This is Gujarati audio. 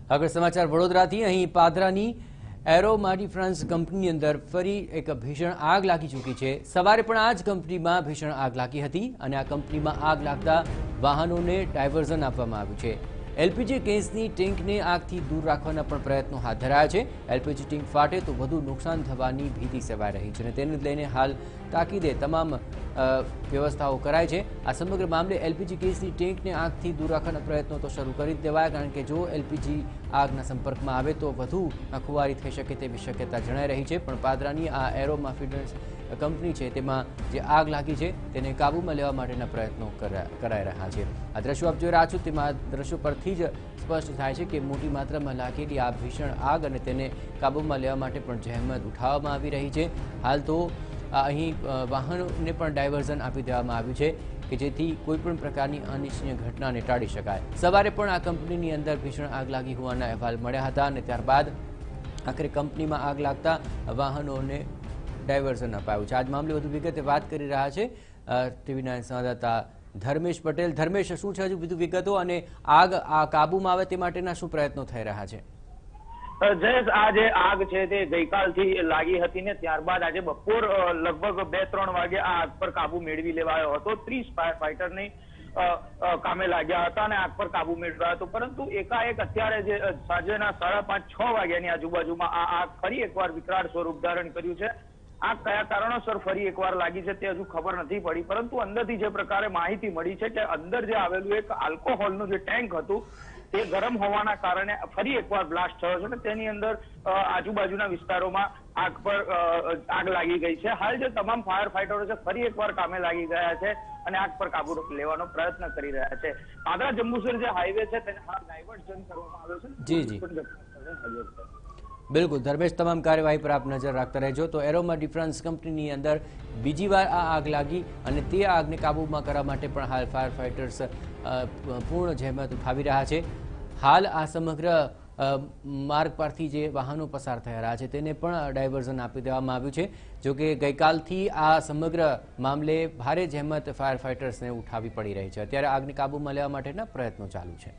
આગળ સમાચાર વડોદરાથી અહીં પાદરાની એરોમાડી ફ્રાન્સ કંપનીની અંદર ફરી એક ભીષણ આગ લાગી ચૂકી છે। સવારે પણ આ જ કંપનીમાં ભીષણ આગ લાગી હતી અને આ કંપનીમાં આગ લાગતા વાહનોને ડાયવર્ઝન આપવામાં આવ્યું છે। એલપીજી ગેસની ટેન્કને આગથી દૂર રાખવાના પણ પ્રયત્નો હાથ ધરાયા છે। એલપીજી ટેન્ક ફાટે તો વધુ નુકસાન થવાની ભીતિ સેવાઈ રહી છે અને તેને લઈને હાલ તાકીદે તમામ વ્યવસ્થાઓ કરાય છે। આ સમગ્ર મામલે એલપીજી ગેસની ટેન્કને આગથી દૂર રાખવાના પ્રયત્નો તો શરૂ કરી જ દેવાયા, કારણ કે જો એલપીજી આગના સંપર્કમાં આવે તો વધુ ખુવારી થઈ શકે તેવી શક્યતા જણાઈ રહી છે। પણ પાદરાની આ એરોમા ફીડર્સ કંપની છે તેમાં જે આગ લાગી છે તેને કાબૂમાં લેવા માટેના પ્રયત્નો કરાઈ રહ્યા છે। આ દ્રશ્યો આપ જોઈ રહ્યા છો તેમાં દ્રશ્યો પરથી જ સ્પષ્ટ થાય છે કે મોટી માત્રામાં લાગેલી આ ભીષણ આગ અને તેને કાબૂમાં લેવા માટે પણ જહેમત ઉઠાવવામાં આવી રહી છે। હાલ તો અહીં વાહનોને પણ ડાયવર્ઝન આપી દેવામાં આવ્યું છે કે જેથી કોઈપણ પ્રકારની અનિચ્છનીય ઘટનાને ટાળી શકાય। સવારે પણ આ કંપનીની અંદર ભીષણ આગ લાગી હોવાના અહેવાલ મળ્યા હતા અને ત્યારબાદ આખરે કંપનીમાં આગ લાગતા વાહનોને ડાયવર્ઝન અપાયું છે। આજ મામલે વધુ વિગતે વાત કરી રહ્યા છે ટીવી9 સંવાદદાતા ધર્મેશ પટેલ। ધર્મેશ, શું છે હજુ વધુ વિગતો અને આગ કાબૂમાં આવે તે માટેના શું પ્રયત્નો થઈ રહ્યા છે? જયેશ, આ જે આગ છે તે ગઈકાલથી લાગી હતી ને ત્યારબાદ આજે બપોર લગભગ 2-3 વાગે આ આગ પર કાબુ મેળવી લેવાયો હતો। 30 ફાયર ફાઈટરની કામે લાગ્યા હતા અને આગ પર કાબુ મેળવ્યો હતો, પરંતુ એકાએક અત્યારે જે સાંજના 5:30-6 વાગ્યાની આજુબાજુમાં આ આગ ફરી એકવાર વિકરાળ સ્વરૂપ ધારણ કર્યું છે। આગ કયા કારણોસર ફરી એકવાર લાગી છે તે હજુ ખબર નથી પડી, પરંતુ અંદરથી જે પ્રકારે માહિતી મળી છે કે અંદર જે આવેલું એક આલ્કોહોલનું જે ટેન્ક હતું તે ગરમ હોવાના કારણે ફરી એકવાર બ્લાસ્ટ થયો છે અને તેની અંદર આજુબાજુના વિસ્તારોમાં આગ લાગી ગઈ છે। હાલ જે તમામ ફાયર ફાઈટરો છે ફરી એકવાર કામે લાગી ગયા છે અને આગ પર કાબુ લેવાનો પ્રયત્ન કરી રહ્યા છે। પાદરા જંબુસર જે હાઈવે છે તેને હાલ ડાયવર્ઝન કરવામાં આવ્યો છે। જી બિલકુલ ધર્મેશ, તમામ કાર્યવાહી પર આપ નજર રાખતા રહેજો। તો એરોમાડી ફ્રાન્સ કંપનીની અંદર બીજી વાર આ આગ લાગી અને તે આગને કાબૂમાં કરવા માટે પણ હાલ ફાયર ફાઈટર્સ પૂર્ણ જહેમત ઉઠાવી રહ્યા છે। હાલ આ સમગ્ર માર્ગ પરથી જે વાહનો પસાર થઈ રહ્યા છે તેને પણ ડાયવર્ઝન આપી દેવામાં આવ્યું છે। જોકે ગઈકાલથી આ સમગ્ર મામલે ભારે જહેમત ફાયર ફાઈટર્સને ઉઠાવી પડી રહી છે। અત્યારે આગને કાબૂમાં લેવા માટેના પ્રયત્નો ચાલુ છે।